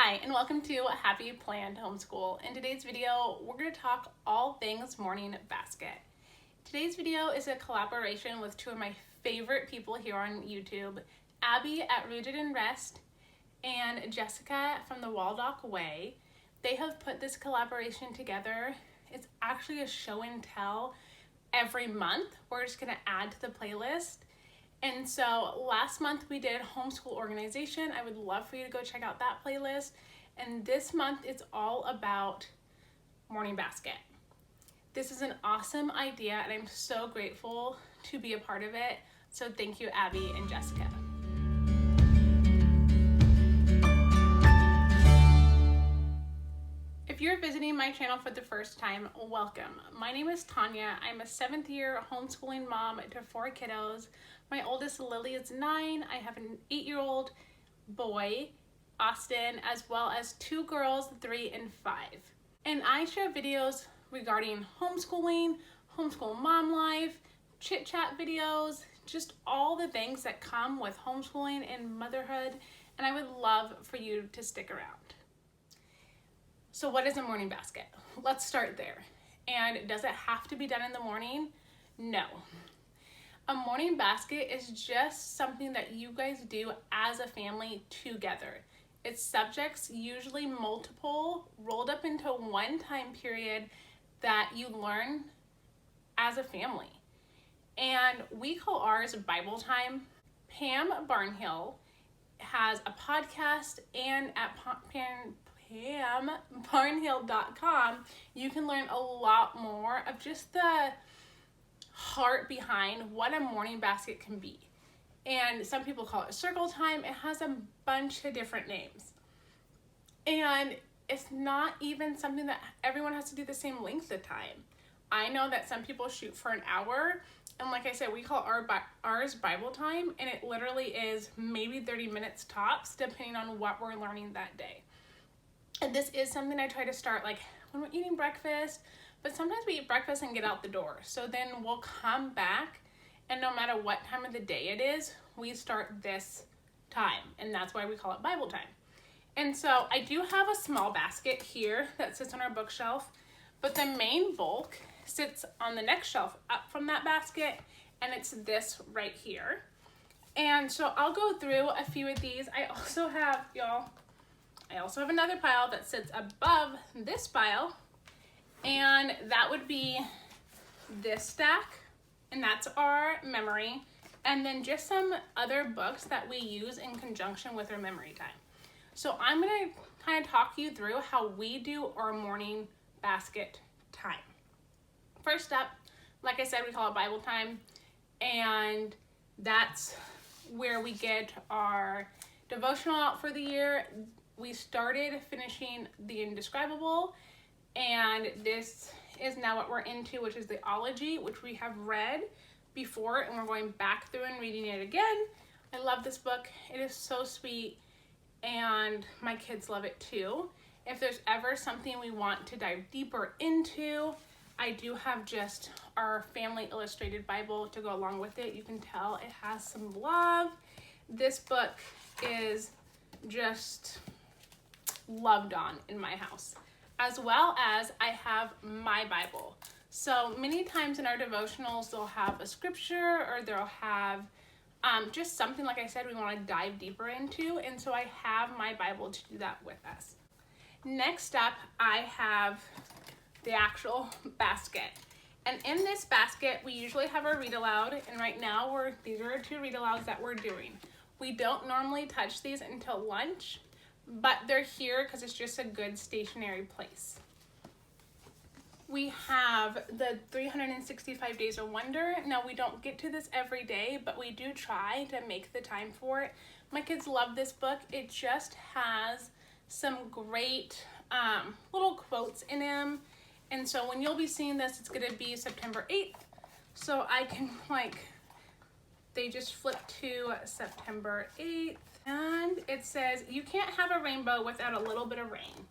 Hi, and welcome to Happy Planned Homeschool. In today's video, we're going to talk all things morning basket. Today's video is a collaboration with two of my favorite people here on YouTube, Abby at Rooted in Rest and Jessica from the Waldock Way. They have put this collaboration together. It's actually a show and tell every month. We're just going to add to the playlist. And so last month we did homeschool organization. I would love for you to go check out that playlist. And this month it's all about morning basket. This is an awesome idea and I'm so grateful to be a part of it. So thank you, Abby and Jessica. If you're visiting my channel for the first time, welcome. My name is Tanya. I'm a 7th year homeschooling mom to 4 kiddos. My oldest, Lily, is 9. I have an 8-year-old boy, Austin, as well as 2 girls, 3 and 5. And I share videos regarding homeschooling, homeschool mom life, chit chat videos, just all the things that come with homeschooling and motherhood. And I would love for you to stick around. So what is a morning basket? Let's start there. And does it have to be done in the morning? No. A morning basket is just something that you guys do as a family together. It's subjects, usually multiple, rolled up into one time period that you learn as a family. And we call ours Bible time. Pam Barnhill has a podcast, and at PamBarnhill.com, you can learn a lot more of just the heart behind what a morning basket can be. And some people call it circle time. It has a bunch of different names. And it's not even something that everyone has to do the same length of time. I know that some people shoot for an hour. And like I said, we call ours Bible time. And it literally is maybe 30 minutes tops, depending on what we're learning that day. And this is something I try to start like when we're eating breakfast, but sometimes we eat breakfast and get out the door. So then we'll come back, and no matter what time of the day it is, we start this time. And that's why we call it Bible time. And so I do have a small basket here that sits on our bookshelf, but the main bulk sits on the next shelf up from that basket, and it's this right here. And so I'll go through a few of these. I also have another pile that sits above this pile, and that would be this stack, and that's our memory, and then just some other books that we use in conjunction with our memory time. So I'm going to kind of talk you through how we do our morning basket time. First up, like I said, we call it Bible time, and that's where we get our devotional out for the year. We started finishing the Indescribable, and this is now what we're into, which is the Ology, which we have read before, and we're going back through and reading it again. I love this book. It is so sweet, and my kids love it too. If there's ever something we want to dive deeper into, I do have just our family illustrated Bible to go along with it. You can tell it has some love. This book is just loved on in my house, as well as I have my Bible. So many times in our devotionals, they'll have a scripture, or they'll have just something, like I said, we want to dive deeper into, and so I have my Bible to do that with us. Next up, I have the actual basket, and in this basket we usually have our read aloud, and right now these are 2 read alouds that we're doing. We don't normally touch these until lunch, but they're here because it's just a good stationary place. We have the 365 Days of Wonder. Now, we don't get to this every day, but we do try to make the time for it. My kids love this book. It just has some great little quotes in them. And so when you'll be seeing this, it's going to be September 8th. So I can they just flip to September 8th. And it says, you can't have a rainbow without a little bit of rain.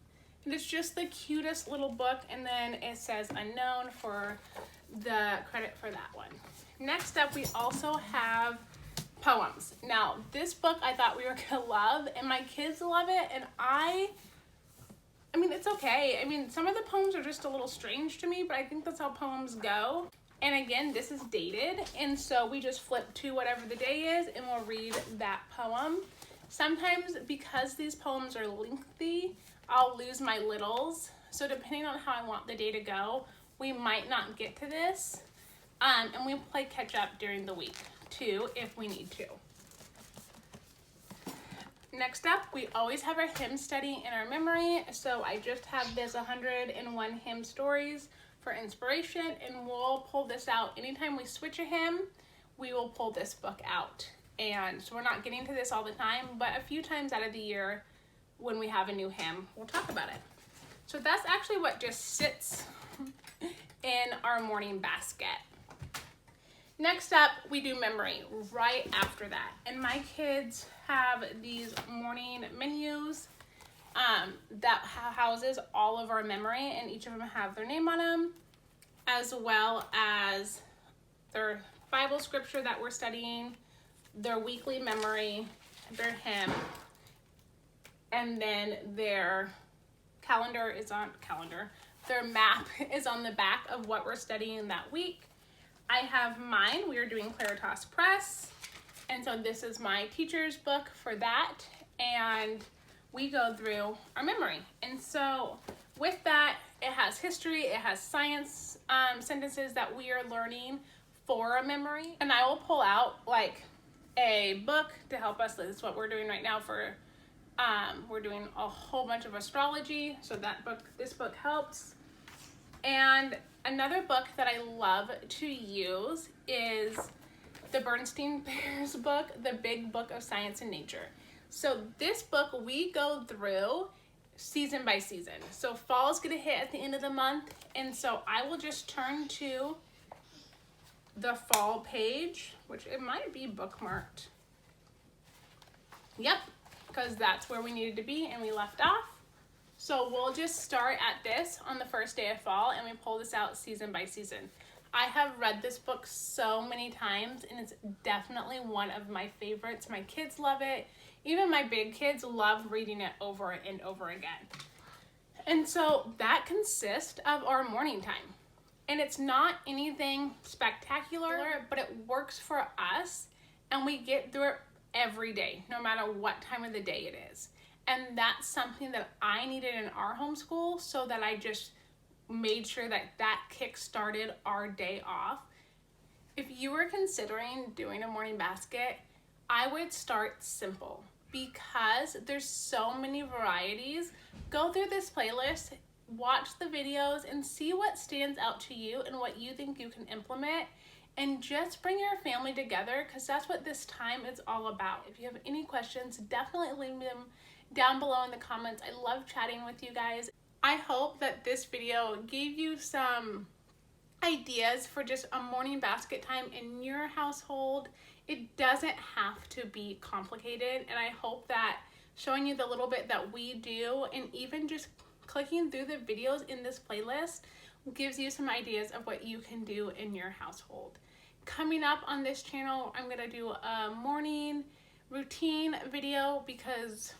And it's just the cutest little book. And then it says unknown for the credit for that one. Next up, we also have poems. Now, this book I thought we were gonna love, and my kids love it, and I mean, it's okay. I mean, some of the poems are just a little strange to me, but I think that's how poems go. And again, this is dated, and so we just flip to whatever the day is, and we'll read that poem. Sometimes, because these poems are lengthy, I'll lose my littles. So depending on how I want the day to go, we might not get to this. And we play catch up during the week too, if we need to. Next up, we always have our hymn study in our memory. So I just have this 101 hymn stories for inspiration, and we'll pull this out anytime we switch a hymn. We will pull this book out, and so we're not getting to this all the time, but a few times out of the year when we have a new hymn, we'll talk about it. So that's actually what just sits in our morning basket. Next up, we do memory right after that. And my kids have these morning menus that houses all of our memory, and each of them have their name on them, as well as their Bible scripture that we're studying, their weekly memory, their hymn, and then their their map is on the back of what we're studying that week. I have mine. We are doing Claritas Press, and so this is my teacher's book for that, and we go through our memory. And so with that, it has history, it has science sentences that we are learning for a memory, and I will pull out like a book to help us. This is what we're doing right now for we're doing a whole bunch of astrology, so this book helps. And another book that I love to use is the Bernstein Bears book, The Big Book of Science and Nature. So this book we go through season by season. So fall's gonna hit at the end of the month, and so I will just turn to the fall page, which it might be bookmarked. Yep, because that's where we needed to be and we left off. So we'll just start at this on the first day of fall, and we pull this out season by season. I have read this book so many times, and it's definitely one of my favorites. My kids love it. Even my big kids love reading it over and over again. And so that consists of our morning time. And it's not anything spectacular, but it works for us, and we get through it every day, no matter what time of the day it is. And that's something that I needed in our homeschool, so that I just made sure that that kick-started our day off. If you were considering doing a morning basket, I would start simple, because there's so many varieties. Go through this playlist, watch the videos, and see what stands out to you and what you think you can implement, and just bring your family together, because that's what this time is all about. If you have any questions, definitely leave them down below in the comments. I love chatting with you guys. I hope that this video gave you some ideas for just a morning basket time in your household. It doesn't have to be complicated, and I hope that showing you the little bit that we do, and even just clicking through the videos in this playlist, gives you some ideas of what you can do in your household. Coming up on this channel, I'm gonna do a morning routine video, because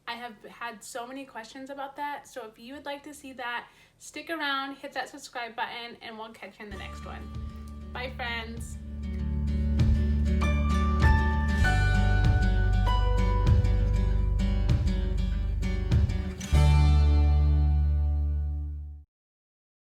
I have had so many questions about that. So if you would like to see that, stick around, hit that subscribe button, and we'll catch you in the next one. Bye, friends.